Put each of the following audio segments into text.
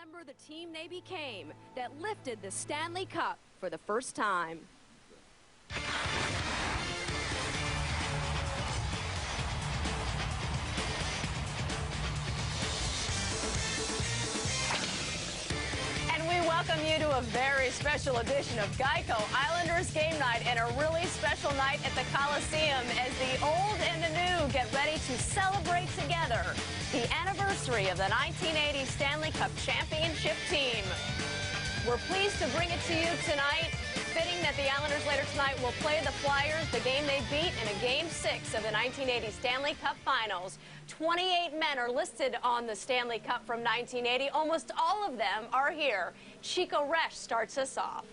remember the team they became that lifted the Stanley Cup for the first time. Welcome you to a very special edition of Geico Islanders Game Night, and a really special night at the Coliseum as the old and the new get ready to celebrate together the anniversary of the 1980 Stanley Cup championship team. We're pleased to bring it to you tonight. Fitting that the Islanders later tonight will play the Flyers, the game they beat in a Game 6 of the 1980 Stanley Cup Finals. 28 men are listed on the Stanley Cup from 1980. Almost all of them are here. Chico Resch starts us off.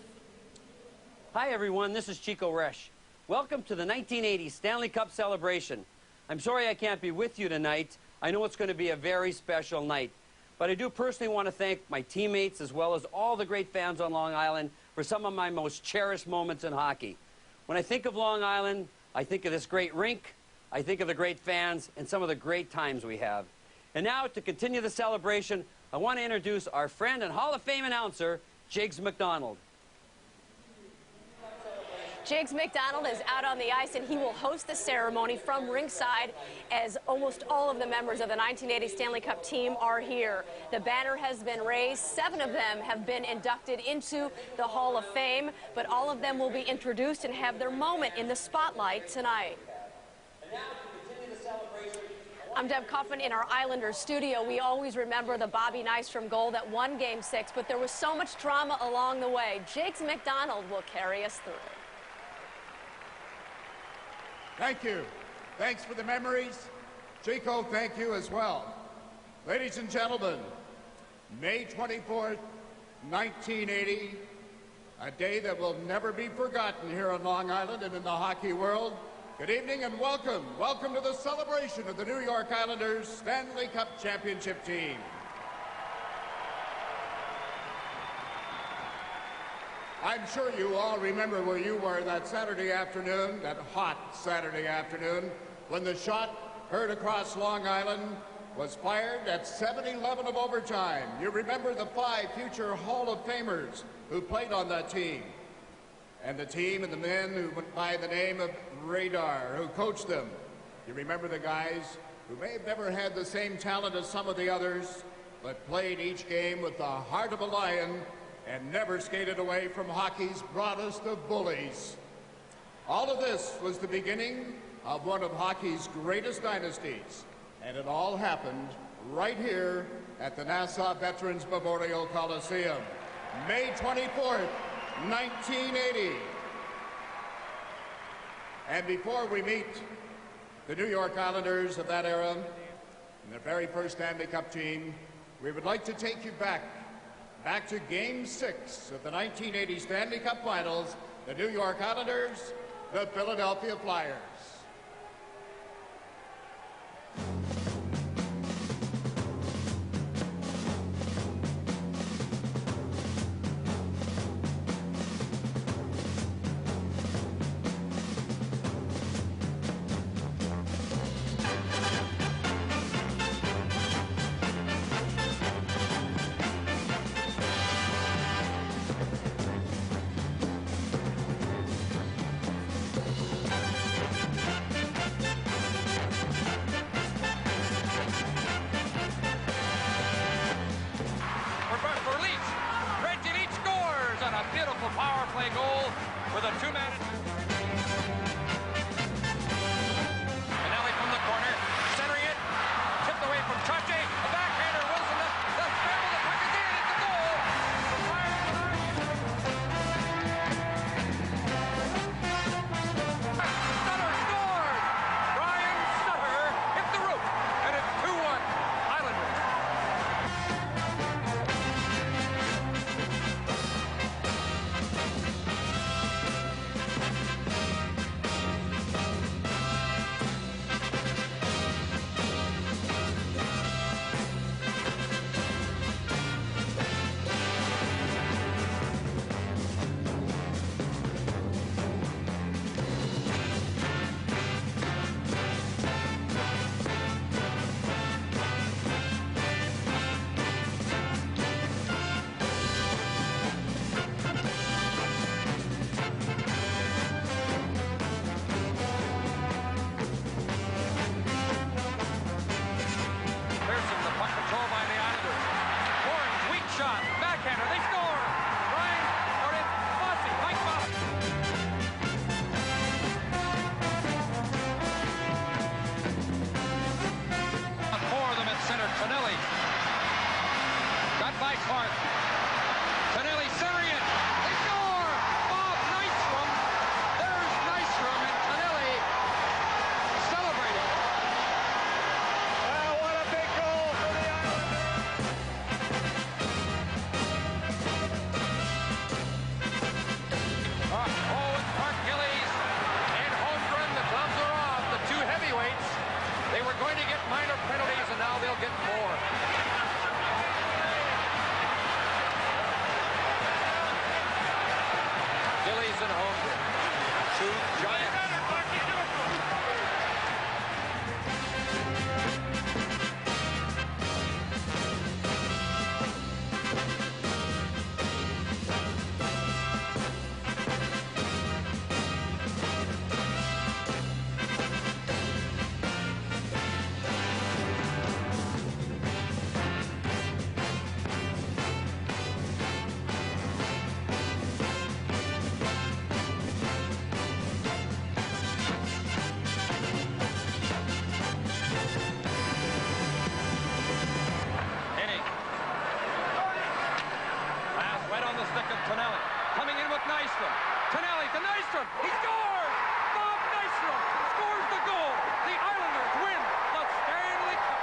Hi everyone, this is Chico Resch. Welcome to the 1980 Stanley Cup celebration. I'm sorry I can't be with you tonight. I know it's going to be a very special night. But I do personally want to thank my teammates as well as all the great fans on Long Island for some of my most cherished moments in hockey. When I think of Long Island, I think of this great rink, I think of the great fans, and some of the great times we have. And now, to continue the celebration, I want to introduce our friend and Hall of Fame announcer, Jiggs McDonald. Jiggs McDonald is out on the ice, and he will host the ceremony from ringside as almost all of the members of the 1980 Stanley Cup team are here. The banner has been raised. 7 of them have been inducted into the Hall of Fame, but all of them will be introduced and have their moment in the spotlight tonight. And now, to continue the celebration, I'm Deb Kaufman in our Islanders studio. We always remember the Bobby Nystrom goal that won Game 6, but there was so much drama along the way. Jiggs McDonald will carry us through. Thank you. Thanks for the memories. Chico, thank you as well. Ladies and gentlemen, May 24th, 1980, a day that will never be forgotten here on Long Island and in the hockey world. Good evening and welcome. Welcome to the celebration of the New York Islanders Stanley Cup championship team. I'm sure you all remember where you were that Saturday afternoon, that hot Saturday afternoon, when the shot heard across Long Island was fired at 7-11 of overtime. You remember the 5 future Hall of Famers who played on that team, and the team and the men who went by the name of Radar, who coached them. You remember the guys who may have never had the same talent as some of the others, but played each game with the heart of a lion and never skated away from hockey's broadest of bullies. All of this was the beginning of one of hockey's greatest dynasties, and it all happened right here at the Nassau Veterans Memorial Coliseum, May 24th, 1980. And before we meet the New York Islanders of that era and their very first Stanley Cup team, we would like to take you back to Game 6 of the 1980 Stanley Cup Finals, the New York Islanders, the Philadelphia Flyers. park. Tonelli centering it. They score! Bob Nystrom. There's Nystrom and Tonelli celebrating. Well, what a big goal for the Islanders. Owen Park Gillies and Holmgren. The gloves are off. The two heavyweights. They were going to get minor penalties, and now they'll get more. Gillies and Holmgren. Two giants. Tonelli coming in with Nystrom. Tonelli to Nystrom. He scores! Bob Nystrom scores the goal. The Islanders win the Stanley Cup.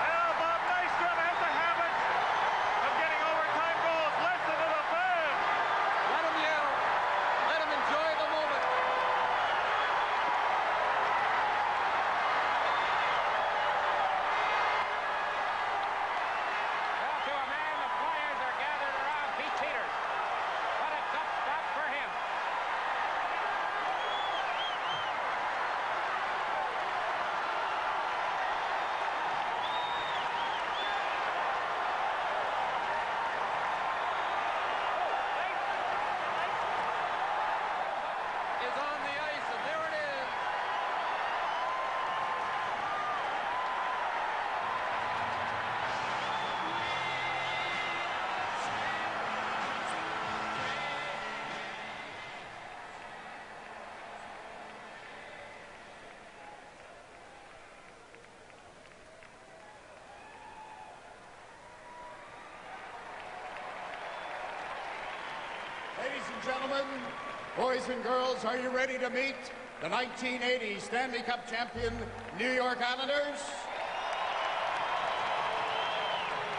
Well, Bob Nystrom has a habit of getting overtime goals. Listen to the fans. Let him yell. Let him enjoy the moment. To a man, the players are gathered around Pete Peters. What a tough spot for him. Is on the ice, and there it is. Ladies and gentlemen, boys and girls, are you ready to meet the 1980 Stanley Cup champion New York Islanders?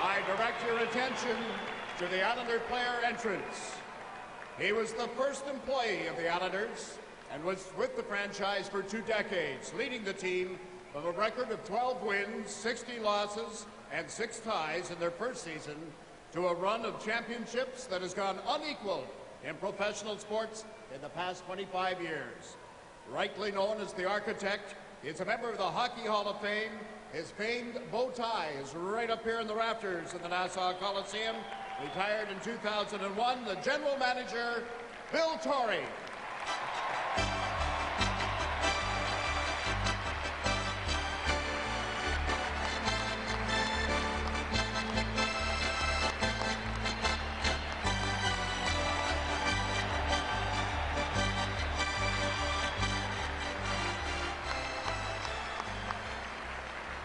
I direct your attention to the Islander player entrance. He was the first employee of the Islanders and was with the franchise for 2 decades, leading the team with a record of 12 wins, 60 losses, and 6 ties in their first season to a run of championships that has gone unequaled in professional sports in the past 25 years. Rightly known as the architect, he is a member of the Hockey Hall of Fame. His famed bow tie is right up here in the rafters in the Nassau Coliseum. Retired in 2001, the general manager, Bill Torrey.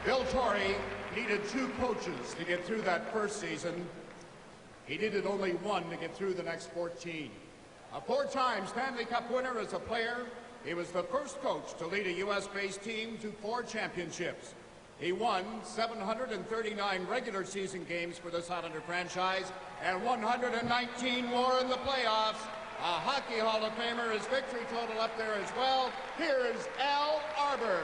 Bill Torrey needed 2 coaches to get through that first season. He needed only 1 to get through the next 14. A 4-time Stanley Cup winner as a player, he was the first coach to lead a U.S.-based team to 4 championships. He won 739 regular season games for this Islander franchise and 119 more in the playoffs. A Hockey Hall of Famer, his victory total up there as well. Here is Al Arbour.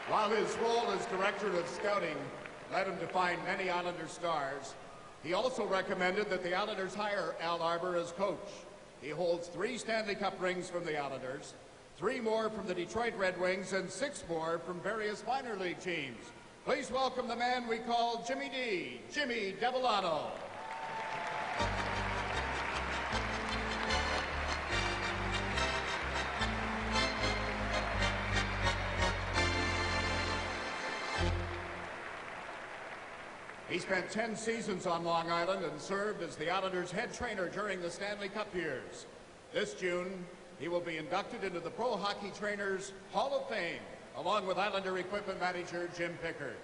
While his role as director of scouting led him to find many Islander stars, he also recommended that the Islanders hire Al Arbour as coach. He holds 3 Stanley Cup rings from the Islanders, 3 more from the Detroit Red Wings, and 6 more from various minor league teams. Please welcome the man we call Jimmy D, Jimmy Devillano. He spent 10 seasons on Long Island and served as the Islanders' head trainer during the Stanley Cup years. This June, he will be inducted into the Pro Hockey Trainers Hall of Fame, along with Islander equipment manager Jim Pickard.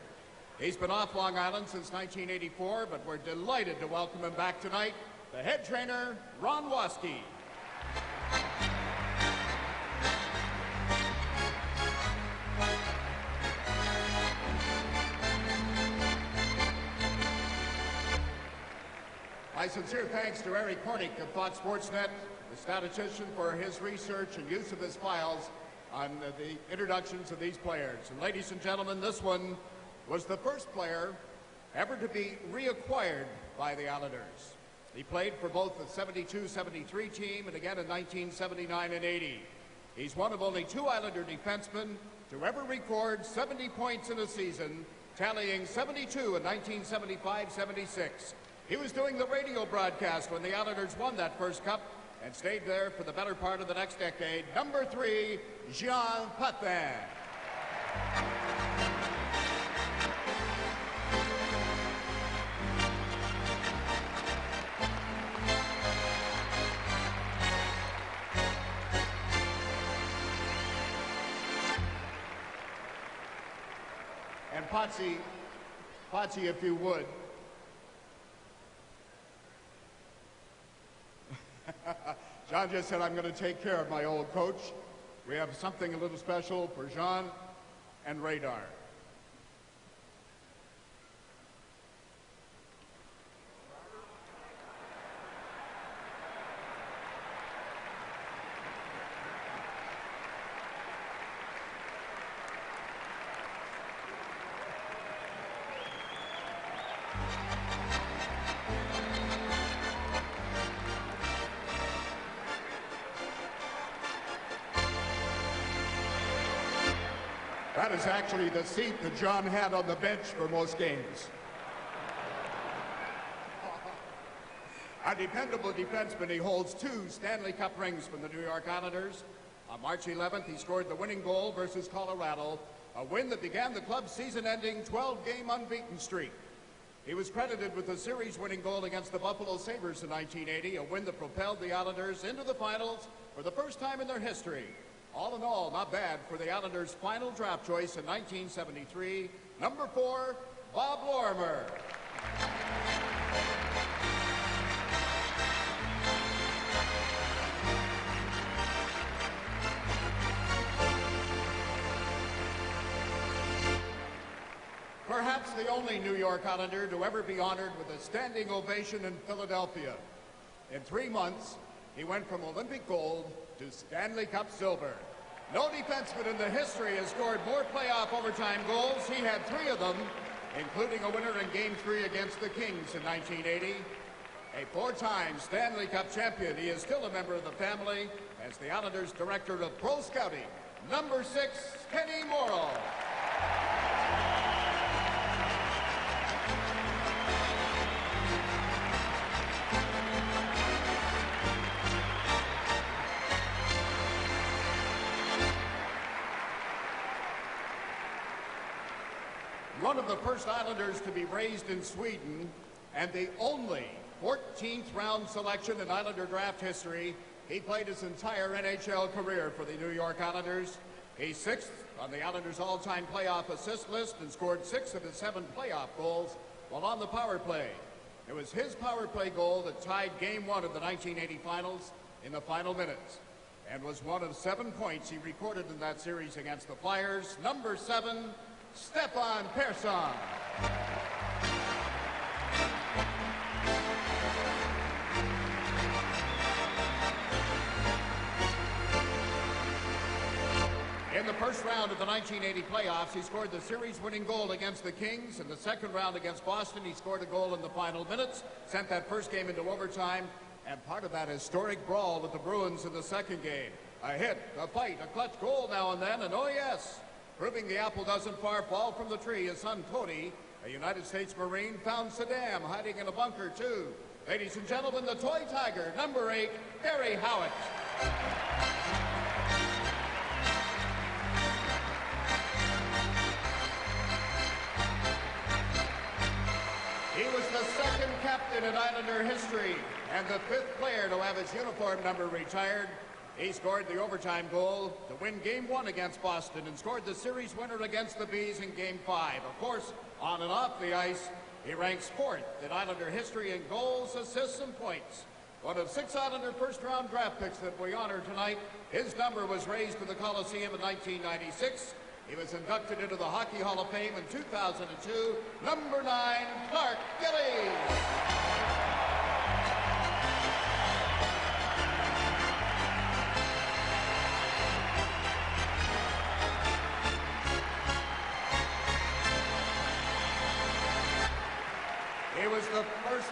He's been off Long Island since 1984, but we're delighted to welcome him back tonight, the head trainer, Ron Waskey. My sincere thanks to Eric Kornick of Fox Sportsnet, the statistician, for his research and use of his files on the introductions of these players. And ladies and gentlemen, this one was the first player ever to be reacquired by the Islanders. He played for both the 72-73 team and again in 1979 and 80. He's one of only two Islander defensemen to ever record 70 points in a season, tallying 72 in 1975-76. He was doing the radio broadcast when the Islanders won that first cup and stayed there for the better part of the next decade. Number 3, Jean Potvin. And Potsy, if you would. John just said, I'm going to take care of my old coach. We have something a little special for Jean and Radar. That is actually the seat that John had on the bench for most games. A dependable defenseman, he holds 2 Stanley Cup rings from the New York Islanders. On March 11th, he scored the winning goal versus Colorado, a win that began the club's season-ending 12-game unbeaten streak. He was credited with the series-winning goal against the Buffalo Sabres in 1980, a win that propelled the Islanders into the finals for the first time in their history. All in all, not bad for the Islanders' final draft choice in 1973, number 4, Bob Lorimer. Perhaps the only New York Islander to ever be honored with a standing ovation in Philadelphia. In 3 months, he went from Olympic gold to Stanley Cup silver. No defenseman in the history has scored more playoff overtime goals. He had 3 of them, including a winner in Game 3 against the Kings in 1980. A 4-time Stanley Cup champion, he is still a member of the family as the Islanders' Director of Pro Scouting, number 6, Kenny Morrill. One of the first Islanders to be raised in Sweden and the only 14th round selection in Islander draft history. He played his entire NHL career for the New York Islanders. He's 6th on the Islanders' all-time playoff assist list and scored 6 of his 7 playoff goals while on the power play. It was his power play goal that tied Game 1 of the 1980 finals in the final minutes and was one of 7 points he recorded in that series against the Flyers. Number 7, Stefan Persson. In the first round of the 1980 playoffs, he scored the series-winning goal against the Kings. In the second round against Boston, he scored a goal in the final minutes, sent that first game into overtime, and part of that historic brawl with the Bruins in the second game. A hit, a fight, a clutch goal now and then, and oh yes, Proving the apple doesn't far fall from the tree, his son Cody, a United States Marine, found Saddam hiding in a bunker too. Ladies and gentlemen, the toy tiger, number 8, Barry Howitt. He was the second captain in Islander history and the 5th player to have his uniform number retired. He scored the overtime goal to win Game 1 against Boston and scored the series winner against the Bees in Game 5. Of course, on and off the ice, he ranks 4th in Islander history in goals, assists, and points. One of 6 Islander first-round draft picks that we honor tonight, his number was raised to the Coliseum in 1996. He was inducted into the Hockey Hall of Fame in 2002. Number 9, Clark Gillies. He was the first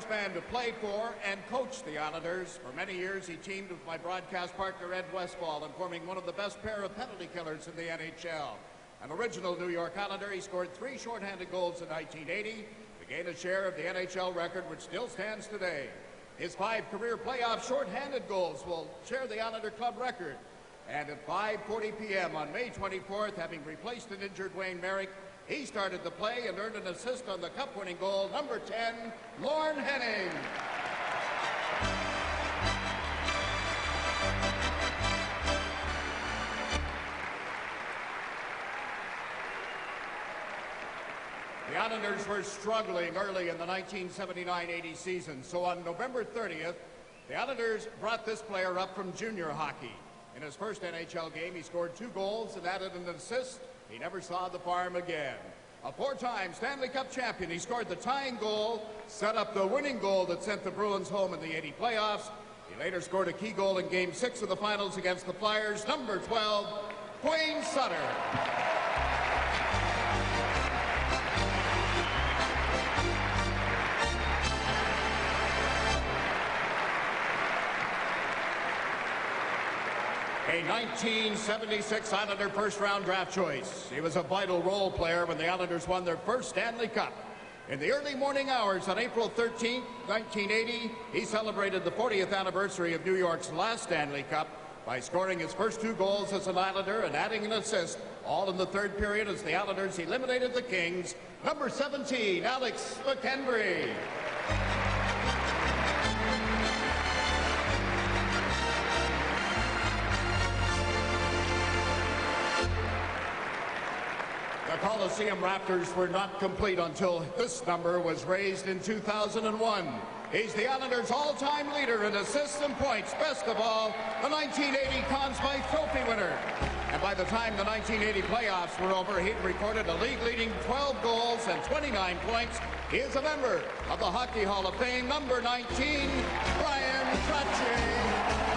man to play for and coach the Islanders. For many years, he teamed with my broadcast partner, Ed Westfall, in forming one of the best pair of penalty killers in the NHL. An original New York Islander, he scored 3 shorthanded goals in 1980 to gain a share of the NHL record, which still stands today. His 5 career playoff shorthanded goals will share the Islander club record. And at 5:40 p.m. on May 24th, having replaced an injured Wayne Merrick, he started the play and earned an assist on the cup-winning goal, number 10, Lorne Henning. The Islanders were struggling early in the 1979-80 season, so on November 30th, the Islanders brought this player up from junior hockey. In his first NHL game, he scored 2 goals and added an assist. He never saw the farm again. A 4-time Stanley Cup champion, he scored the tying goal, set up the winning goal that sent the Bruins home in the 80 playoffs. He later scored a key goal in Game 6 of the finals against the Flyers, number 12, Wayne Sutter. A 1976 Islander first-round draft choice. He was a vital role player when the Islanders won their first Stanley Cup. In the early morning hours on April 13, 1980, he celebrated the 40th anniversary of New York's last Stanley Cup by scoring his first 2 goals as an Islander and adding an assist, all in the 3rd period as the Islanders eliminated the Kings. Number 17, Alex McHenry. The Coliseum Raptors were not complete until this number was raised in 2001. He's the Islanders' all-time leader in assists and points. Best of all, the 1980 Conn Smythe Trophy winner. And by the time the 1980 playoffs were over, he'd recorded a league-leading 12 goals and 29 points. He is a member of the Hockey Hall of Fame, number 19, Brian Trottier.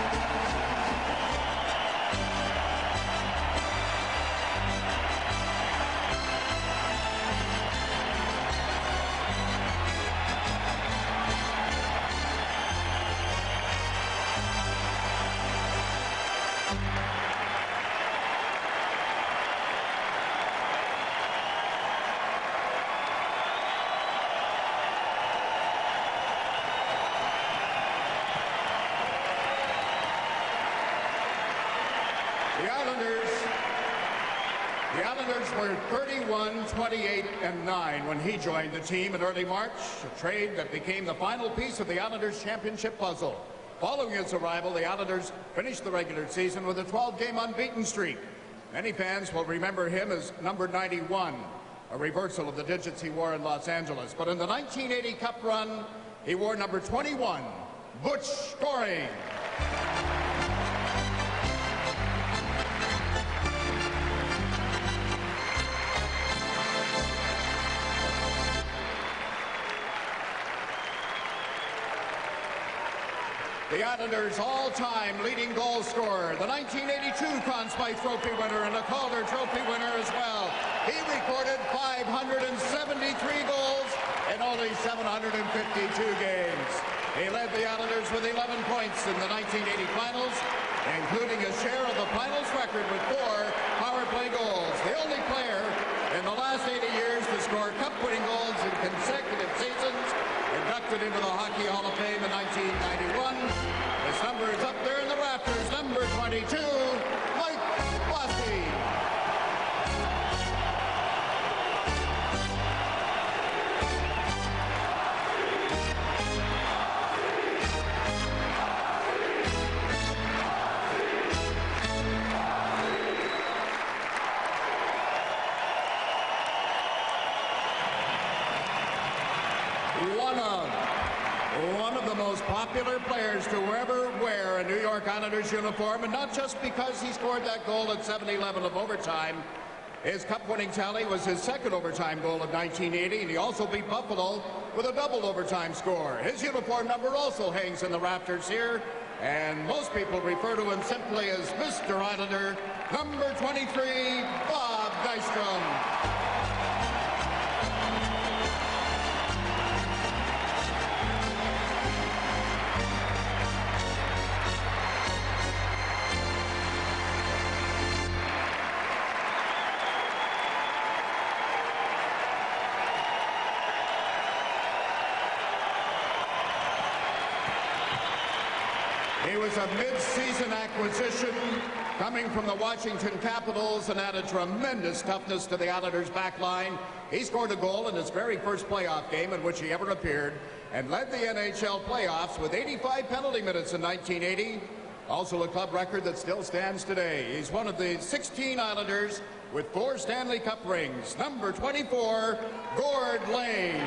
The Islanders were 31, 28, and 9 when he joined the team in early March, a trade that became the final piece of the Islanders' championship puzzle. Following his arrival, the Islanders finished the regular season with a 12-game unbeaten streak. Many fans will remember him as number 91, a reversal of the digits he wore in Los Angeles. But in the 1980 Cup run, he wore number 21, Butch Goring. The Islanders' all-time leading goal scorer, the 1982 Conn Smythe Trophy winner and a Calder Trophy winner as well. He recorded 573 goals in only 752 games. He led the Islanders with 11 points in the 1980 finals, including a share of the finals record with 4 power play goals. The only player in the last 80 years to score cup-winning goals in consecutive seasons, inducted into the Hockey Hall of Fame in 1991. His number is up there in the rafters, number 22, Mike Bossy. One of the most popular players to ever wear a New York Islanders uniform, and not just because he scored that goal at 7-11 of overtime. His cup-winning tally was his second overtime goal of 1980, and he also beat Buffalo with a double overtime score. His uniform number also hangs in the rafters here, and most people refer to him simply as Mr. Islander, number 23, Bob Nystrom. He was a mid-season acquisition coming from the Washington Capitals and added tremendous toughness to the Islanders' back line. He scored a goal in his very first playoff game in which he ever appeared and led the NHL playoffs with 85 penalty minutes in 1980. Also a club record that still stands today. He's one of the 16 Islanders with 4 Stanley Cup rings. Number 24, Gord Lane.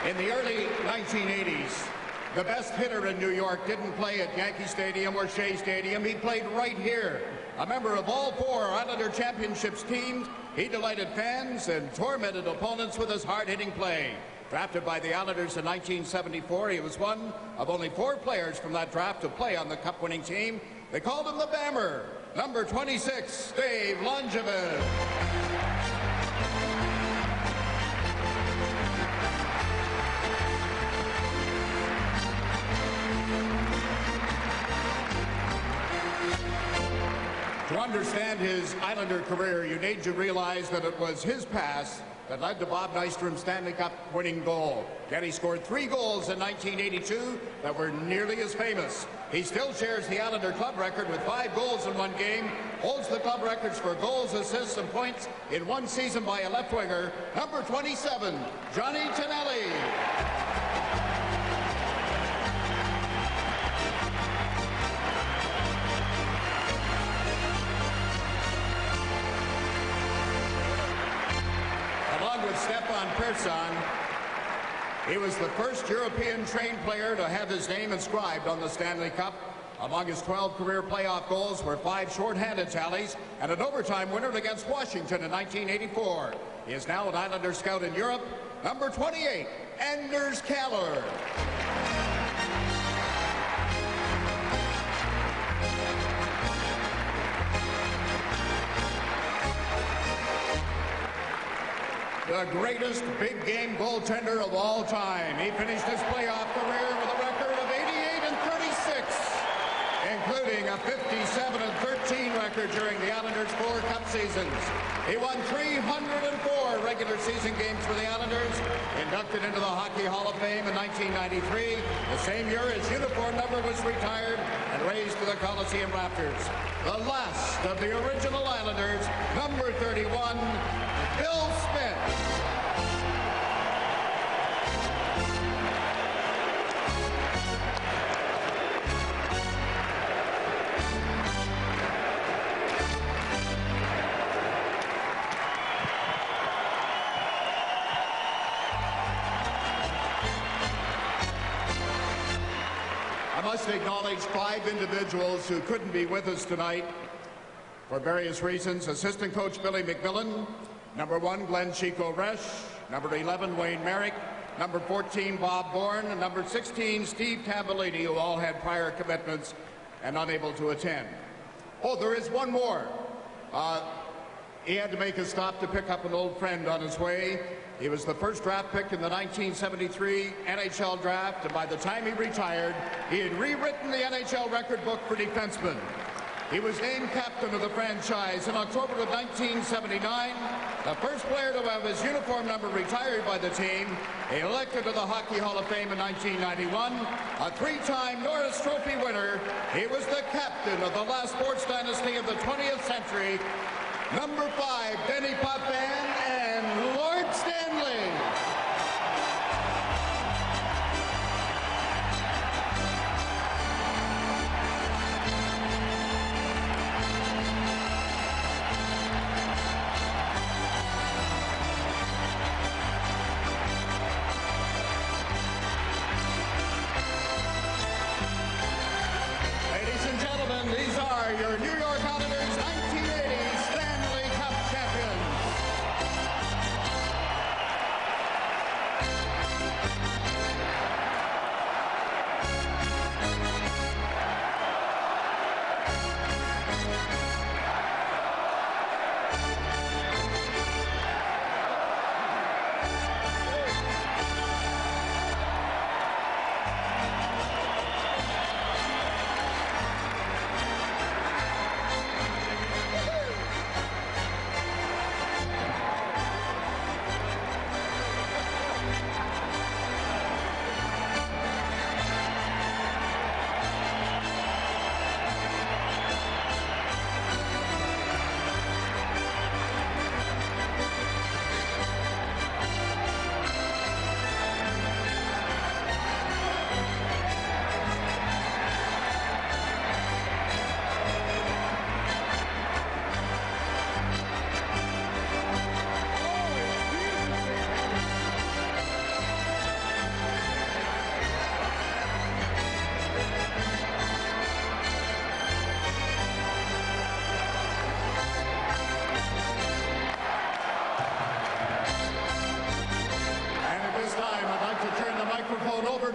In the early 1980s, the best hitter in New York didn't play at Yankee Stadium or Shea Stadium. He played right here. A member of all 4 Islander Championships teams, he delighted fans and tormented opponents with his hard-hitting play. Drafted by the Islanders in 1974, he was one of only 4 players from that draft to play on the cup-winning team. They called him the Bammer. Number 26, Dave Langevin. To understand his Islander career, you need to realize that it was his pass that led to Bob Nystrom's Stanley Cup winning goal. Yet he scored 3 goals in 1982 that were nearly as famous. He still shares the Islander club record with 5 goals in one game, holds the club records for goals, assists, and points in one season by a left winger. Number 27, Johnny Tonelli. Stefan Persson, he was the first European-trained player to have his name inscribed on the Stanley Cup. Among his 12 career playoff goals were 5 shorthanded tallies and an overtime winner against Washington in 1984. He is now an Islander scout in Europe. Number 28, Anders Keller. The greatest big game goaltender of all time. He finished his playoff career with a record of 88-36, including a 57-13 record during the Islanders' 4 cup seasons. He won 304 regular season games for the Islanders, inducted into the Hockey Hall of Fame in 1993, the same year his uniform number was retired and raised to the Coliseum rafters. The last of the original Islanders, number 31, Bill Smith. I must acknowledge 5 individuals who couldn't be with us tonight for various reasons. Assistant coach Billy McMillan, number 1 Glenn Chico Resch, number 11 Wayne Merrick, number 14 Bob Bourne, and number 16 Steve Cavallini, who all had prior commitments and unable to attend. Oh, there is one more. He had to make a stop to pick up an old friend on his way. He was the first draft pick in the 1973 NHL draft, and by the time he retired, he had rewritten the NHL record book for defensemen. He was named captain of the franchise in October of 1979, the first player to have his uniform number retired by the team, elected to the Hockey Hall of Fame in 1991, a three-time Norris Trophy winner. He was the captain of the last sports dynasty of the 20th century, number 5, Denis Potvin and Lord Stanley. Ladies and gentlemen, these are your New York Islanders 1980 Stanley Cup champions.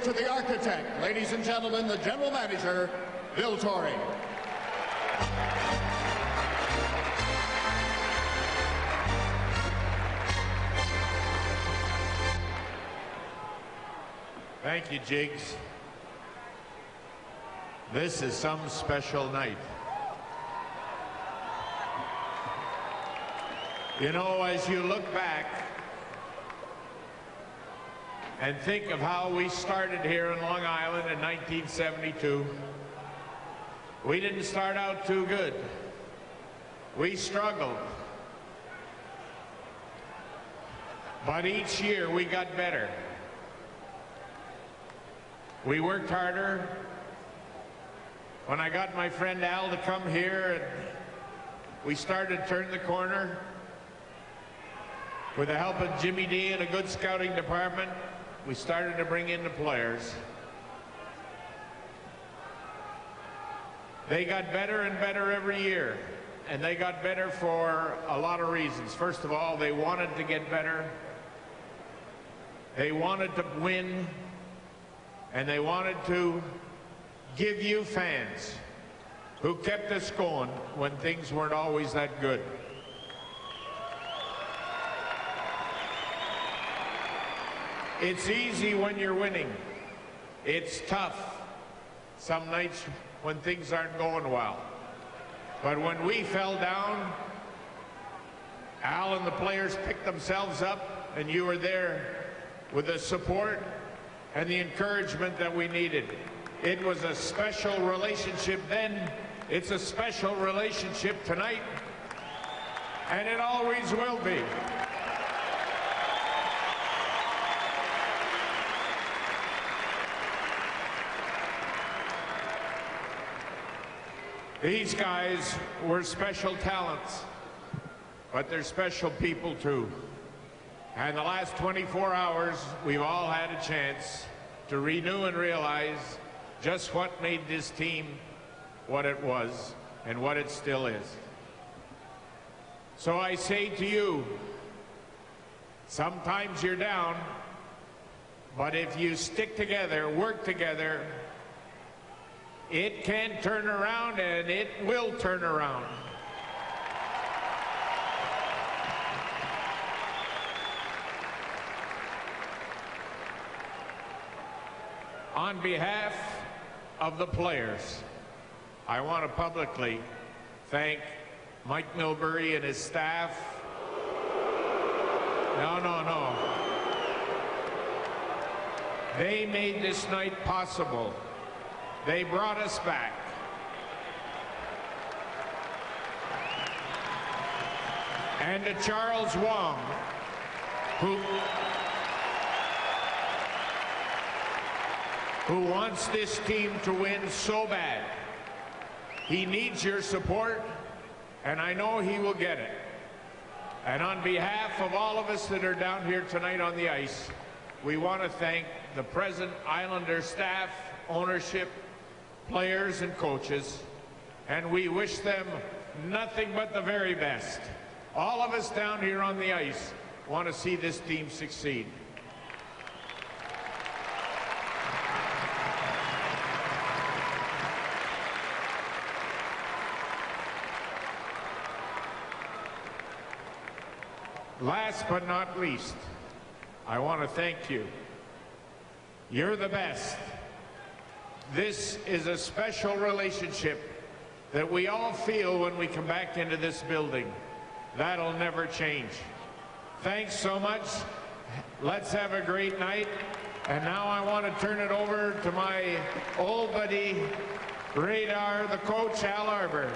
To the architect, ladies and gentlemen, the general manager, Bill Torrey. Thank you, Jiggs. This is some special night. You know, as you look back and think of how we started here in Long Island in 1972, we didn't start out too good. We struggled. But each year we got better. We worked harder. When I got my friend Al to come here and we started to turn the corner with the help of Jimmy D and a good scouting department, we started to bring in the players. They got better and better every year, and they got better for a lot of reasons. First of all, they wanted to get better. They wanted to win, and they wanted to give you fans who kept us going when things weren't always that good. It's easy when you're winning. It's tough some nights when things aren't going well. But when we fell down, Al and the players picked themselves up, and you were there with the support and the encouragement that we needed. It was a special relationship then. It's a special relationship tonight, and it always will be. These guys were special talents, but they're special people too. And the last 24 hours, we've all had a chance to renew and realize just what made this team what it was and what it still is. So I say to you, sometimes you're down, but if you stick together, work together, It can turn around, and it will turn around. On behalf of the players, I want to publicly thank Mike Milbury and his staff. No. They made this night possible. They brought us back. And to Charles Wong, who wants this team to win so bad. He needs your support, and I know he will get it. And on behalf of all of us that are down here tonight on the ice, we want to thank the present Islander staff, ownership, players, and coaches, and we wish them nothing but the very best. All of us down here on the ice want to see this team succeed. Last but not least, I want to thank you. You're the best. This is a special relationship that we all feel when we come back into this building. That'll never change. Thanks so much. Let's have a great night. And now I want to turn it over to my old buddy, Radar, the coach, Al Arbour.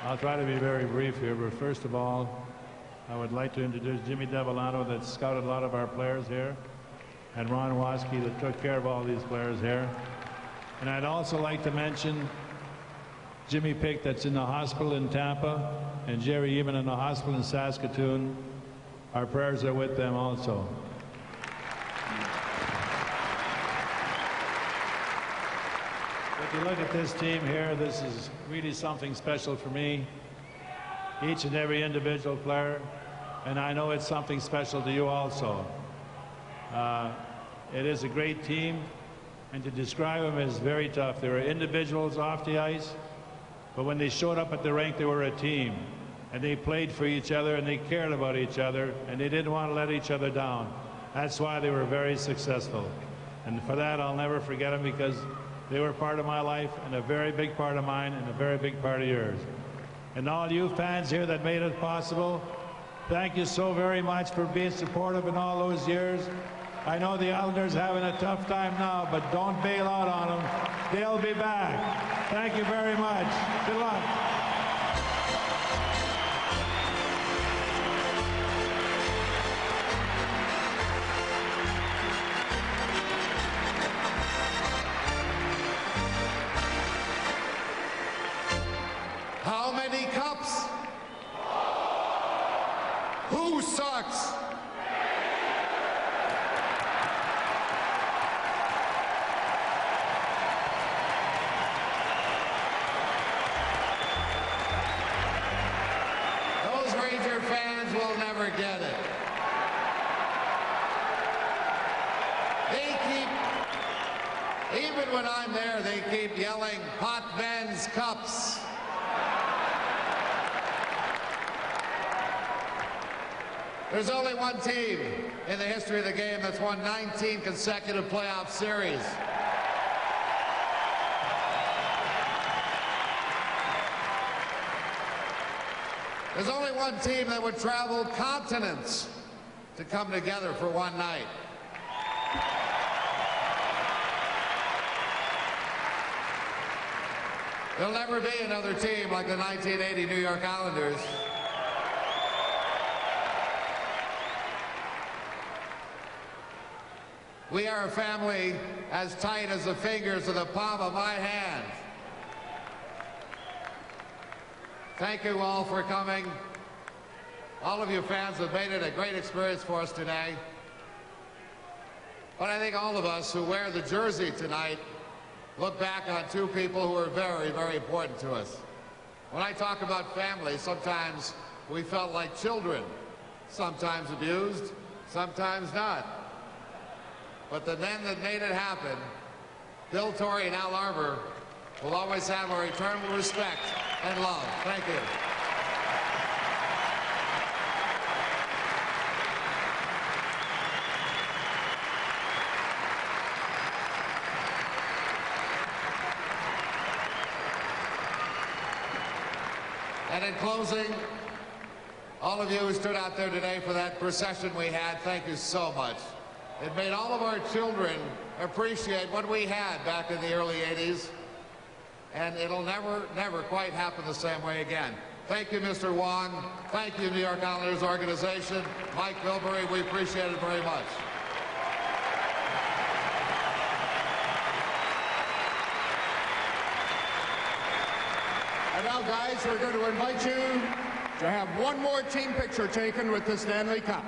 I'll try to be very brief here, but first of all, I would like to introduce Jimmy Devolato that scouted a lot of our players here, and Ron Waskey that took care of all these players here. And I'd also like to mention Jimmy Pick that's in the hospital in Tampa, and Jerry even in the hospital in Saskatoon. Our prayers are with them also. If you look at this team here, this is really something special for me. Each and every individual player, and I know it's something special to you also. It is a great team, and to describe them is very tough. There were individuals off the ice, but when they showed up at the rink, they were a team, and they played for each other, and they cared about each other, and they didn't want to let each other down. That's why they were very successful, and for that I'll never forget them, because they were part of my life, and a very big part of mine, and a very big part of yours. And all you fans here that made it possible, thank you so very much for being supportive in all those years. I know the Islanders having a tough time now, but don't bail out on them. They'll be back. Thank you very much. Good luck. How many cups? Who sucks? Those Ranger fans will never get it. They keep, even when I'm there, they keep yelling Potvin's cups. There's only one team in the history of the game that's won 19 consecutive playoff series. There's only one team that would travel continents to come together for one night. There'll never be another team like the 1980 New York Islanders. We are a family as tight as the fingers of the palm of my hand. Thank you all for coming. All of you fans have made it a great experience for us today. But I think all of us who wear the jersey tonight look back on two people who are very, very important to us. When I talk about family, sometimes we felt like children, sometimes abused, sometimes not. But the men that made it happen, Bill Torrey and Al Arbour, will always have our eternal respect and love. Thank you. And in closing, all of you who stood out there today for that procession we had, thank you so much. It made all of our children appreciate what we had back in the early 80s, and it'll never quite happen the same way again. Thank you, Mr. Wong. Thank you, New York Islanders organization. Mike Bilberry, we appreciate it very much. And now, guys, we're going to invite you to have one more team picture taken with the Stanley Cup.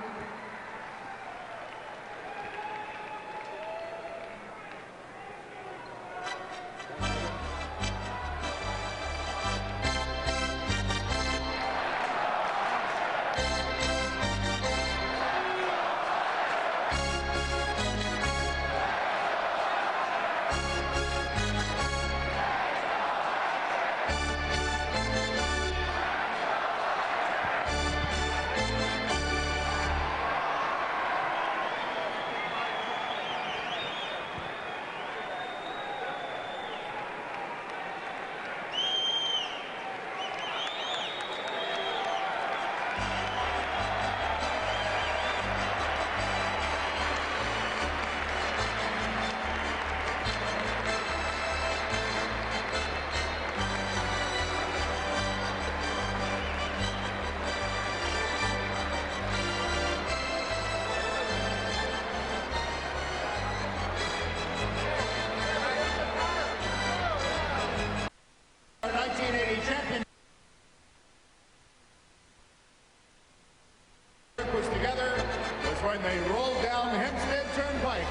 When they rolled down Hempstead Turnpike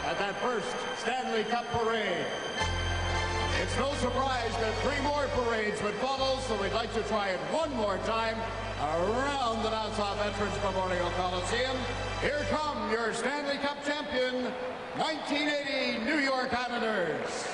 at that first Stanley Cup parade. It's no surprise that 3 more parades would follow, so we'd like to try it one more time around the Nassau Veterans Memorial Coliseum. Here come your Stanley Cup champion, 1980 New York Islanders.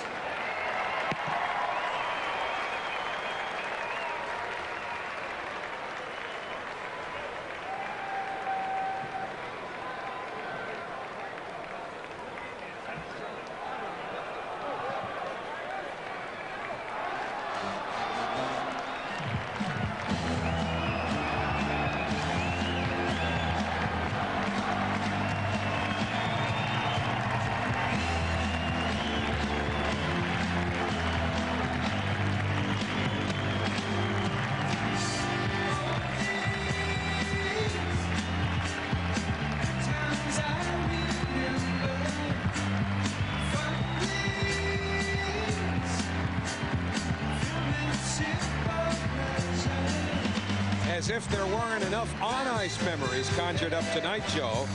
As if there weren't enough on-ice memories conjured up tonight, Joe.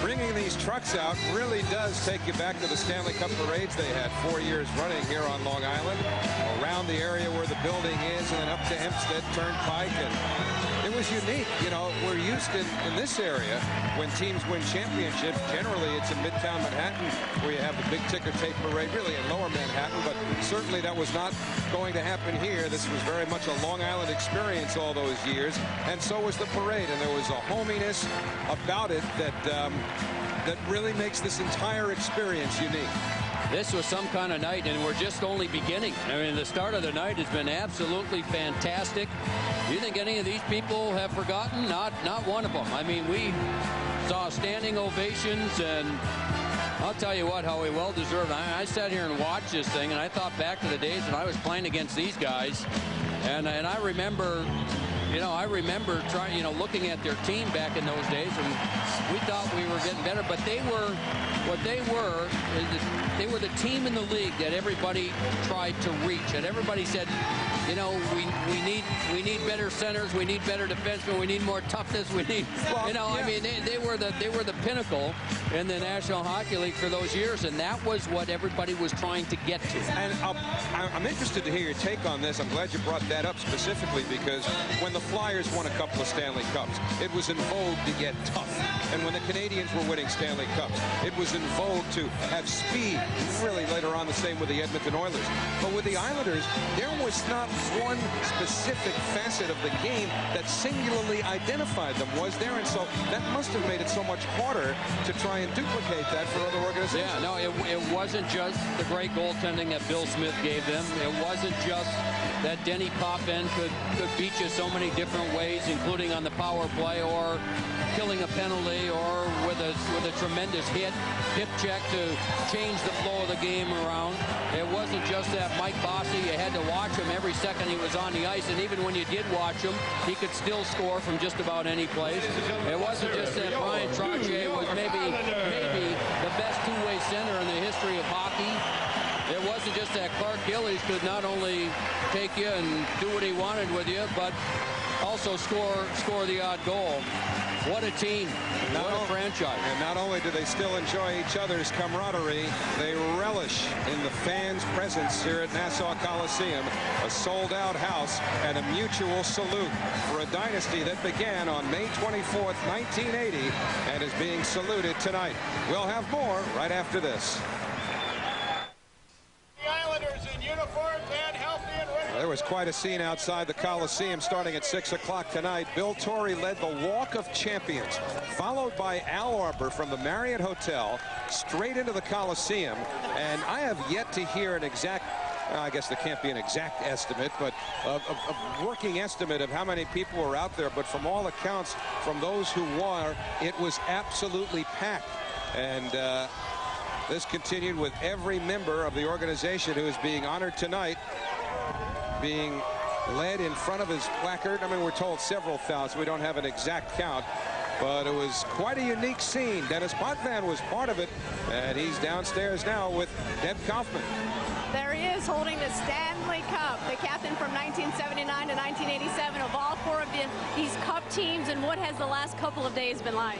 Bringing these trucks out really does take you back to the Stanley Cup parades they had 4 years running here on Long Island, around the area where the building is, and then up to Hempstead Turnpike. And it was unique. You know, we're used in this area, when teams win championships, generally it's in Midtown Manhattan where you have the big ticker tape parade, really in lower Manhattan, but certainly that was not going to happen here. This was very much a Long Island experience all those years, and so was the parade, and there was a hominess about it that that really makes this entire experience unique. This was some kind of night, and we're just only beginning. I mean, the start of the night has been absolutely fantastic. You think any of these people have forgotten? Not one of them. I mean, we saw standing ovations, and I'll tell you what, Howie, well deserved. I sat here and watched this thing, and I thought back to the days when I was playing against these guys, and I remember, I remember trying, looking at their team back in those days, and we thought we were getting better, but they were the team in the league that everybody tried to reach, and everybody said, you know, we need better centers, we need better defensemen, we need more toughness, we need, you know, I mean, they were the pinnacle in the National Hockey League for those years, and that was what everybody was trying to get to. And I'm interested to hear your take on this. I'm glad you brought that up specifically, because when the Flyers won a couple of Stanley Cups, it was in vogue to get tough. And when the Canadians were winning Stanley Cups, it was in vogue to have speed. Really later on the same with the Edmonton Oilers. But with the Islanders, there was not one specific facet of the game that singularly identified them, was there? And so that must have made it so much harder to try and duplicate that for other organizations. Yeah, no, it wasn't just the great goaltending that Bill Smith gave them. It wasn't just that Denis Potvin could beat you so many different ways, including on the power play or killing a penalty or with a tremendous hip check to change the flow of the game around. It wasn't just that Mike Bossy, you had to watch him every second he was on the ice, and even when you did watch him, he could still score from just about any place. It wasn't just that Brian Trottier was maybe the best two-way center in the history of hockey. It wasn't just that Clark Gillies could not only take you and do what he wanted with you, but also score the odd goal. What a team. What a franchise. And not only do they still enjoy each other's camaraderie, they relish in the fans' presence here at Nassau Coliseum, a sold-out house, and a mutual salute for a dynasty that began on May 24th, 1980, and is being saluted tonight. We'll have more right after this. The Islanders in uniforms and healthy and ready. There was quite a scene outside the Coliseum starting at 6 o'clock tonight. Bill Torrey led the Walk of Champions, followed by Arbour from the Marriott Hotel, straight into the Coliseum. And I have yet to hear an exact, I guess there can't be an exact estimate, but a working estimate of how many people were out there. But from all accounts, from those who were, it was absolutely packed. And this continued with every member of the organization who is being honored tonight being led in front of his placard. I mean, we're told several thousand. We don't have an exact count, but it was quite a unique scene. Dennis Potvin was part of it, and he's downstairs now with Deb Kaufman. There he is, holding the Stanley Cup, the captain from 1979 to 1987 of all four of these Cup teams. And what has the last couple of days been like?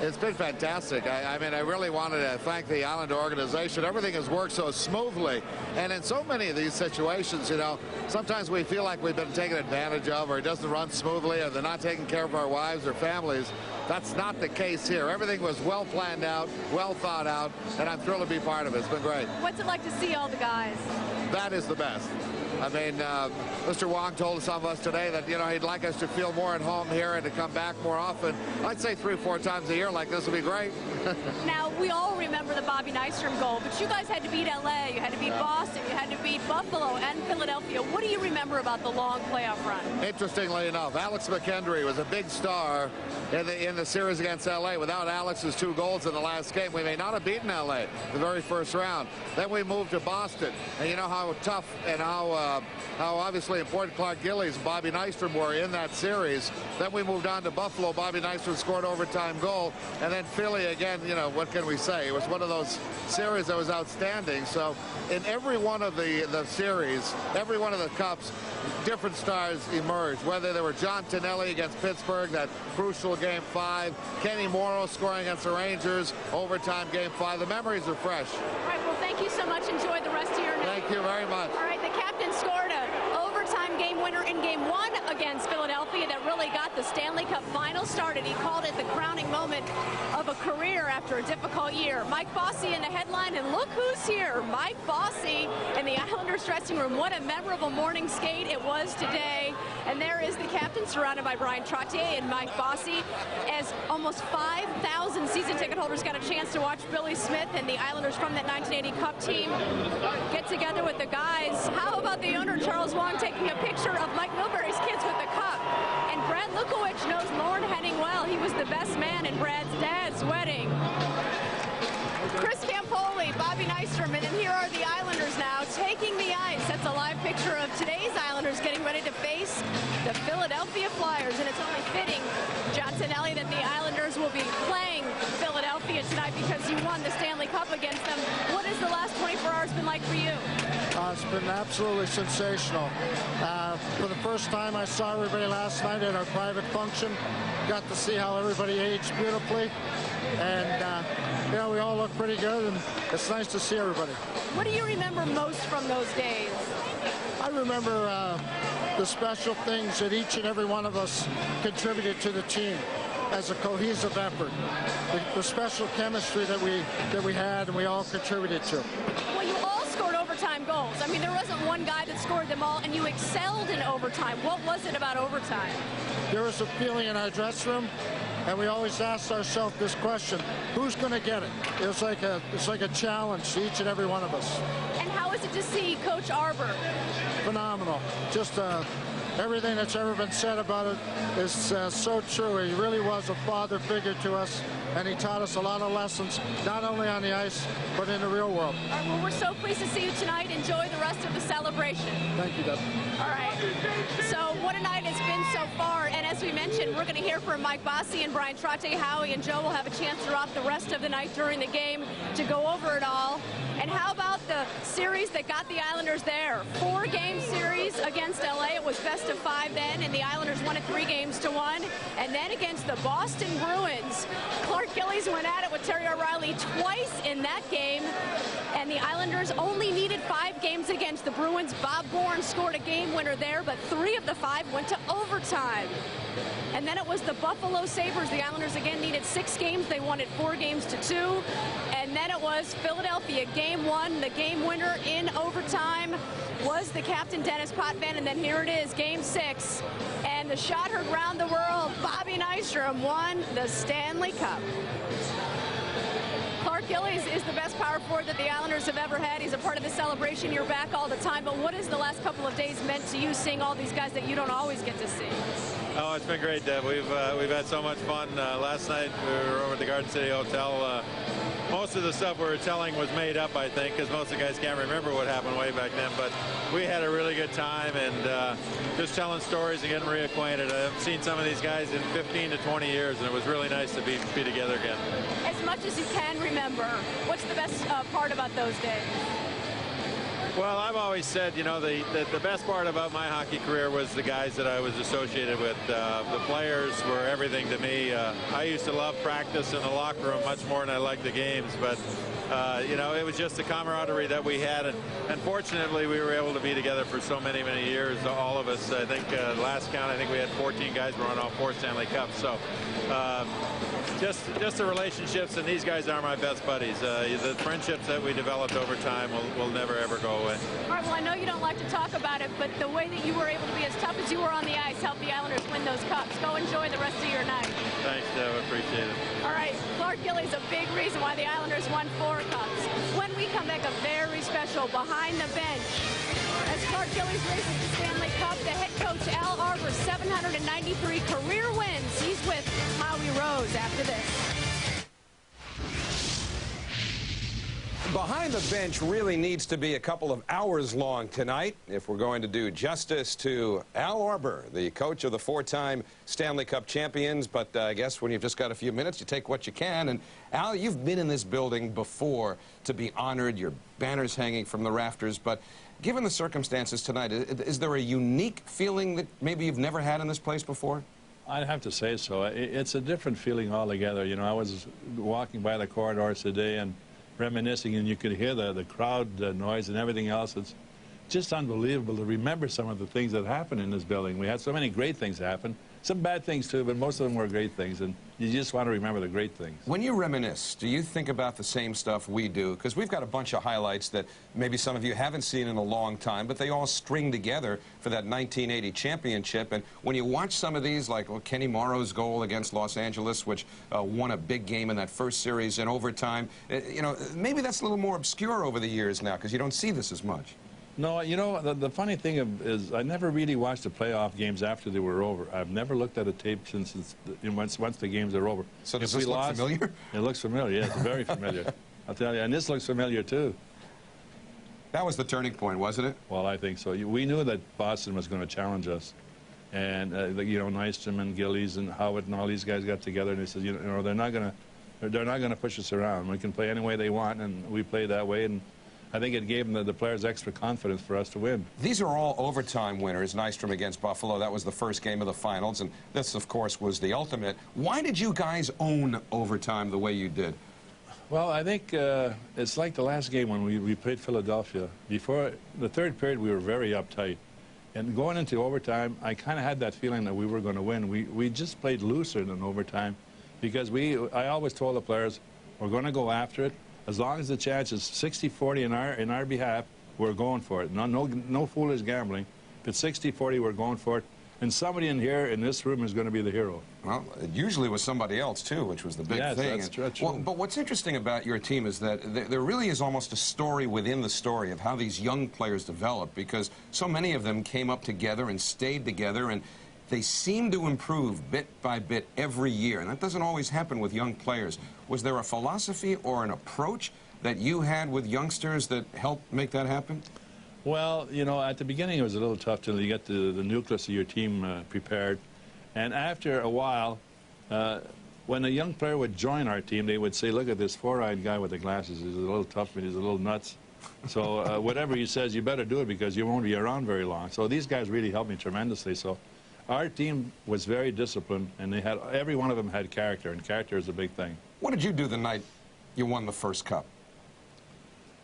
It's been fantastic. I mean, I really wanted to thank the Islander organization. Everything has worked so smoothly. And in so many of these situations, you know, sometimes we feel like we've been taken advantage of, or it doesn't run smoothly, or they're not taking care of our wives or families. That's not the case here. Everything was well planned out, well thought out, and I'm thrilled to be part of it. It's been great. What's it like to see all the guys? That is the best. I mean, Mr. Wong told some of us today that, you know, he'd like us to feel more at home here and to come back more often. I'd say 3 or 4 times a year like this would be great. Now, we all remember the Bobby Nystrom goal, but you guys had to beat LA, you had to beat Boston, you had to beat Buffalo and Philadelphia. What do you remember about the long playoff run? Interestingly enough, Alex McKendry was a big star in the series against LA. Without Alex's 2 goals in the last game, we may not have beaten LA the very first round. Then we moved to Boston, and you know how tough and how obviously important Clark Gillies and Bobby Nystrom were in that series. Then we moved on to Buffalo. Bobby Nystrom scored overtime goal, and then Philly again. You know, what can we say? It was one of those series that was outstanding. So in every one of the series, every one of the cups, different stars emerged, whether they were John Tonelli against Pittsburgh, that crucial game 5, Kenny Morrow scoring against the Rangers, overtime game 5. The memories are fresh. All right, well, thank you so much. Enjoy the rest of your night. Thank you very much. All right, the captain scored an overtime game winner in game 1 against Philadelphia that really got the Stanley Cup final started. He called it the crowning moment of a career after a difficult year. Mike Bossy in the headline, and look who's here. Mike Bossy in the Islanders dressing room. What a memorable morning skate it was today. And there is the captain surrounded by Brian Trottier and Mike Bossy, as almost 5,000 season ticket holders got a chance to watch Billy Smith and the Islanders from that 1980 Cup team get together with the guys. How about the owner, Charles Wong, taking a picture of Mike Milbury's kids with the cup? And Brad Lukowich knows Lorne Henning well. He was the best man in Brad's dad's wedding. Chris Campoli, Bobby Nystrom, and then here are the Islanders now taking the ice. That's a live picture of today's Islanders getting ready to face the Philadelphia Flyers, and it's only fitting, John Tonelli, that the Islanders will be playing Philadelphia tonight because you won the Stanley Cup against them. What has the last 24 hours been like for you? It's been absolutely sensational. For the first time, I saw everybody last night at our private function. Got to see how everybody aged beautifully. And, you know, we all look pretty good, and it's nice to see everybody. What do you remember most from those days? I remember the special things that each and every one of us contributed to the team as a cohesive effort. The special chemistry that we had and we all contributed to. Well, you all scored overtime goals. I mean, there wasn't one guy that scored them all, and you excelled in overtime. What was it about overtime? There was a feeling in our dressing room, and we always asked ourselves this question: who's going to get it? It's like a challenge to each and every one of us. And how is it to see Coach Arbour? Phenomenal. Just everything that's ever been said about it is so true. He really was a father figure to us, and he taught us a lot of lessons, not only on the ice, but in the real world. All right, well, we're so pleased to see you tonight. Enjoy the rest of the celebration. Thank you, Deb. All right. So what a night it's been so far. And as we mentioned, we're going to hear from Mike Bossy and Brian Trotte. Howie and Joe will have a chance throughout the rest of the night during the game to go over it all. And how about the series that got the Islanders there? 4-game series against LA. It was best of 5 then, and the Islanders won it 3-1. And then against the Boston Bruins, Clark Gillies went at it with Terry O'Reilly twice in that game. And the Islanders only needed 5 games against the Bruins. Bob Bourne scored a game winner there, but 3 of the 5 went to overtime. And then it was the Buffalo Sabres. The Islanders again needed 6 games. They won it 4-2. And then it was Philadelphia, Game 1. The game winner in overtime was the captain, Denis Potvin. And then here it is, Game 6. And the shot heard round the world, Bobby Nystrom won the Stanley Cup. Clark Gillies is the best power forward that the Islanders have ever had. He's a part of the celebration. You're back all the time. But what has the last couple of days meant to you, seeing all these guys that you don't always get to see? Oh, it's been great, Deb. We've had so much fun. Last night we were over at the Garden City Hotel. Most of the stuff we were telling was made up, I think, because most of the guys can't remember what happened way back then. But we had a really good time, and just telling stories and getting reacquainted. I haven't seen some of these guys in 15 to 20 years, and it was really nice to be together again. As much as you can remember, what's the best part about those days? Well, I've always said, you know, the best part about my hockey career was the guys that I was associated with. The players were everything to me. I used to love practice in the locker room much more than I liked the games, but you know, it was just the camaraderie that we had, and fortunately we were able to be together for so many years, all of us. I think last count, I think we had 14 guys who were on all 4 Stanley Cups. So just the relationships, and these guys are my best buddies. The friendships that we developed over time will never ever go away. All right, well, I know you don't like to talk about it, but the way that you were able to be as tough as you were on the ice helped the Islanders win those cups. Go enjoy the rest of your night. Thanks, Deb. I appreciate it. All right, Clark Gillies, a big reason why the Islanders won 4 cups. When we come back, a very special Behind the Bench. As Clark Gillies races the Stanley Cup, the head coach, Al Arbour, 793 career wins. He's with Howie Rose after this. Behind the Bench really needs to be a couple of hours long tonight if we're going to do justice to Al Arbour, the coach of the 4-time Stanley Cup champions. But I guess when you've just got a few minutes, you take what you can. And Al, you've been in this building before to be honored. Your banner's hanging from the rafters. But given the circumstances tonight, is there a unique feeling that maybe you've never had in this place before? I'd have to say so. It's a different feeling altogether. You know, I was walking by the corridors today and reminiscing, and you could hear the crowd noise and everything else. It's just unbelievable to remember some of the things that happened in this building. We had so many great things happen. Some bad things too, but most of them were great things, and you just want to remember the great things. When you reminisce, do you think about the same stuff we do? Because we've got a bunch of highlights that maybe some of you haven't seen in a long time, but they all string together for that 1980 championship. And when you watch some of these, like Kenny Morrow's goal against Los Angeles, which won a big game in that first series in overtime, you know, maybe that's a little more obscure over the years now because you don't see this as much. No, you know, the funny thing is I never really watched the playoff games after they were over. I've never looked at a tape since once the games are over. So does this look familiar? It looks familiar, yes, very familiar. I'll tell you, and this looks familiar too. That was the turning point, wasn't it? Well, I think so. We knew that Boston was going to challenge us. And, you know, Nystrom and Gillies and Howitt and all these guys got together and they said, you know, they're not going to push us around. We can play any way they want, and we played that way. And I think it gave the players extra confidence for us to win. These are all overtime winners. Nystrom against Buffalo, that was the first game of the finals, and this, of course, was the ultimate. Why did you guys own overtime the way you did? Well, I think it's like the last game when we played Philadelphia. Before the third period, we were very uptight. And going into overtime, I kind of had that feeling that we were going to win. We just played looser than overtime because I always told the players, we're going to go after it. As long as the chance is 60-40 in our behalf, we're going for it. No foolish gambling. If it's 60-40, we're going for it. And somebody in here, in this room, is going to be the hero. Well, it usually was somebody else, too, which was the big thing. That's true. Well, but what's interesting about your team is that there really is almost a story within the story of how these young players develop, because so many of them came up together and stayed together, and they seem to improve bit by bit every year, and that doesn't always happen with young players. Was there a philosophy or an approach that you had with youngsters that helped make that happen? Well, you know, at the beginning it was a little tough till you get the nucleus of your team prepared. And after a while, when a young player would join our team, they would say, look at this four-eyed guy with the glasses. He's a little tough, but he's a little nuts. So whatever he says, you better do it because you won't be around very long. So these guys really helped me tremendously. So our team was very disciplined, and every one of them had character, and character is a big thing. What did you do the night you won the first cup?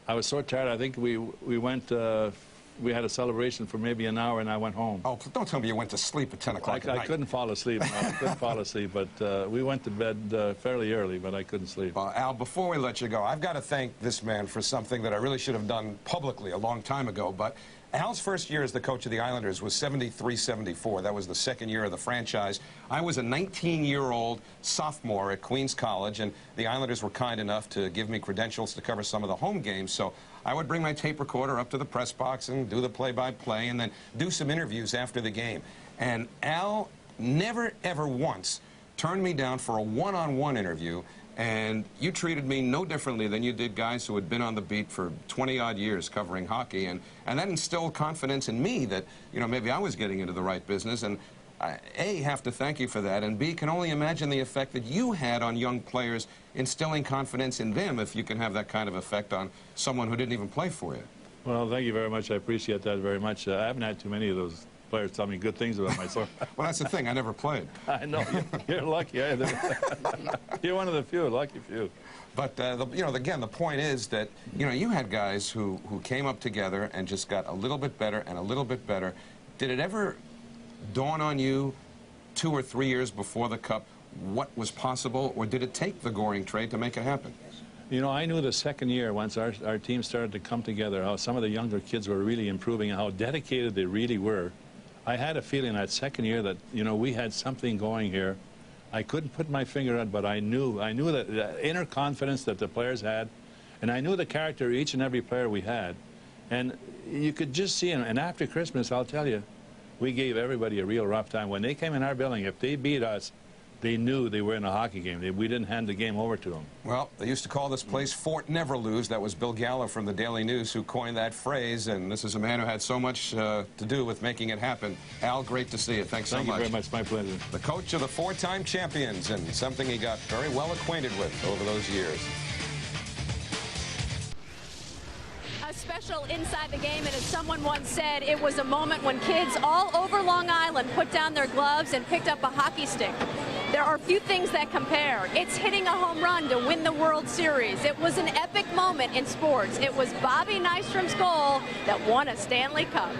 I was so tired. I think we went. We had a celebration for maybe an hour, and I went home. Oh, don't tell me you went to sleep at 10 o'clock at night. I couldn't fall asleep. No, I couldn't fall asleep, but we went to bed fairly early, but I couldn't sleep. Al, before we let you go, I've got to thank this man for something that I really should have done publicly a long time ago, but Al's first year as the coach of the Islanders was 73-74. That was the second year of the franchise. I was a 19-year-old sophomore at Queens College, and the Islanders were kind enough to give me credentials to cover some of the home games. So I would bring my tape recorder up to the press box and do the play-by-play and then do some interviews after the game. And Al never, ever once turned me down for a one-on-one interview. And you treated me no differently than you did guys who had been on the beat for 20-odd years covering hockey. And that instilled confidence in me that, you know, maybe I was getting into the right business. And I, A, have to thank you for that, and B, can only imagine the effect that you had on young players, instilling confidence in them if you can have that kind of effect on someone who didn't even play for you. Well, thank you very much. I appreciate that very much. I haven't had too many of those players tell me good things about myself. Well, that's the thing. I never played. I know. You're lucky. You're one of the few, lucky few. But, you know, again, the point is that, you know, you had guys who came up together and just got a little bit better and a little bit better. Did it ever dawn on you 2 or 3 years before the Cup what was possible, or did it take the Goring trade to make it happen? You know, I knew the second year, once our team started to come together, how some of the younger kids were really improving and how dedicated they really were. I had a feeling that second year that, you know, we had something going here. I couldn't put my finger on it, but I knew that the inner confidence that the players had, and I knew the character of each and every player we had. And you could just see him. And after Christmas, I'll tell you, we gave everybody a real rough time. When they came in our building, if they beat us, they knew they were in a hockey game. We didn't hand the game over to them. Well, they used to call this place Fort Never Lose. That was Bill Gallo from the Daily News who coined that phrase, and this is a man who had so much to do with making it happen. Al, great to see you. Thanks so much. Thank you very much. My pleasure. The coach of the four-time champions, and something he got very well acquainted with over those years. Special inside the game, and as someone once said, it was a moment when kids all over Long Island put down their gloves and picked up a hockey stick. There are few things that compare. It's hitting a home run to win the World Series. It was an epic moment in sports. It was Bobby Nystrom's goal that won a Stanley Cup.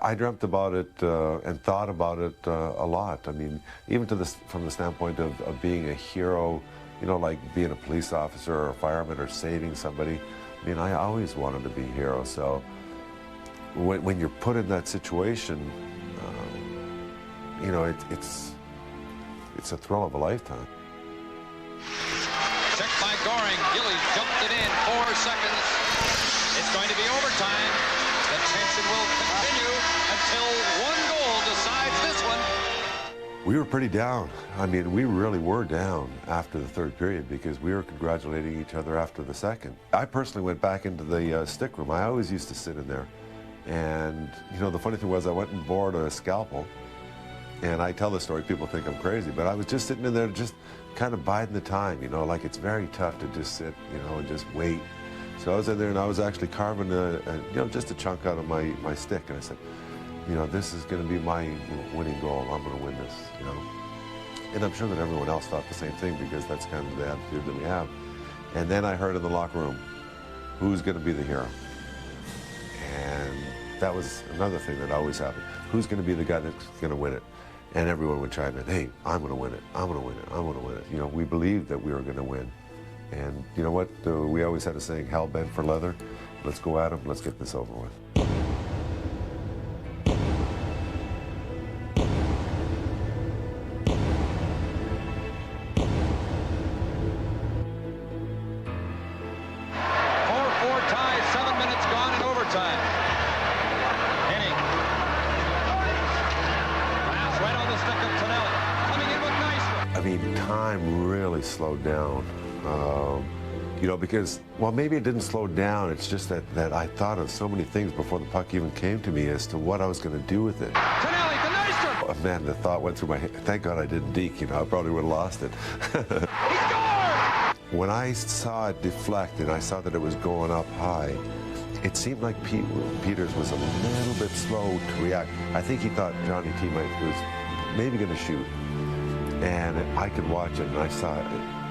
I dreamt about it and thought about it a lot. I mean, even from the standpoint of being a hero, you know, like being a police officer or a fireman or saving somebody. I mean, I always wanted to be a hero. So when you're put in that situation, you know, it's a thrill of a lifetime. Checked by Goring. Gillies jumped it in. 4 seconds. It's going to be overtime. The tension will continue until one goal decides this one. We were pretty down. I mean, we really were down after the third period because we were congratulating each other after the second. I personally went back into the stick room. I always used to sit in there. And, you know, the funny thing was I went and borrowed a scalpel And I tell the story, people think I'm crazy, but I was just sitting in there just kind of biding the time, you know, like it's very tough to just sit, you know, and just wait. So I was in there and I was actually carving you know, just a chunk out of my stick, and I said, you know, this is going to be my winning goal. I'm going to win this, you know. And I'm sure that everyone else thought the same thing, because that's kind of the attitude that we have. And then I heard in the locker room, who's going to be the hero? And that was another thing that always happened. Who's going to be the guy that's going to win it? And everyone would chime in, hey, I'm going to win it. I'm going to win it. I'm going to win it. You know, we believed that we were going to win. And you know what? We always had a saying, hell bent for leather. Let's go at them. Let's get this over with. Slowed down, you know, because, well, maybe it didn't slow down. It's just that I thought of so many things before the puck even came to me as to what I was going to do with it. Tonelli, the Nystrom! Oh, man, the thought went through my head. Thank God I didn't deke, you know, I probably would have lost it. He scored! When I saw it deflect and I saw that it was going up high, it seemed like Peters was a little bit slow to react. I think he thought Johnny T was maybe going to shoot. And I could watch it, and I saw it.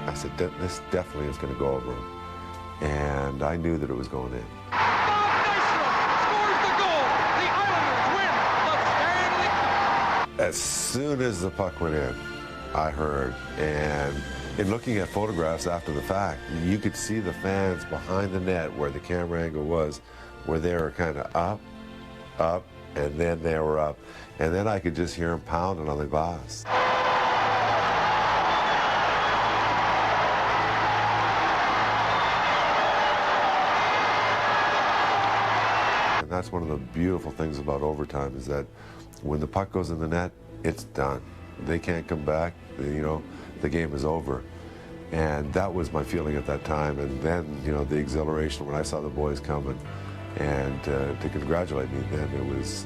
I said, this definitely is going to go over him. And I knew that it was going in. Nystrom scores the goal. The Islanders win the Stanley Cup. As soon as the puck went in, I heard. And in looking at photographs after the fact, you could see the fans behind the net where the camera angle was, where they were kind of up, and then they were up. And then I could just hear them pounding on the glass. That's one of the beautiful things about overtime, is that when the puck goes in the net, it's done. They can't come back, you know, the game is over. And that was my feeling at that time. And then, you know, the exhilaration when I saw the boys coming and to congratulate me, then it was,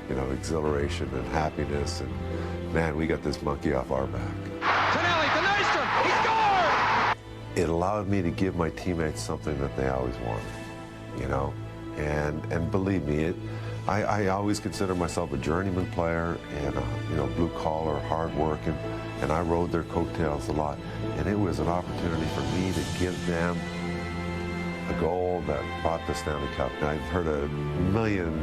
you know, exhilaration and happiness. And man, we got this monkey off our back. Tonelli, the Nystrom, he scored! It allowed me to give my teammates something that they always wanted, you know. And believe me, I always consider myself a journeyman player and you know, blue collar, hard working, and I rode their coattails a lot. And it was an opportunity for me to give them a goal that brought the Stanley Cup. And I've heard a million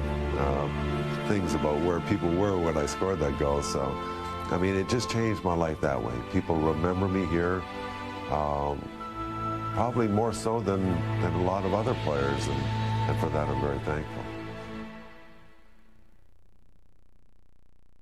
things about where people were when I scored that goal. So, I mean, it just changed my life that way. People remember me here, probably more so than a lot of other players. And for that, I'm very thankful.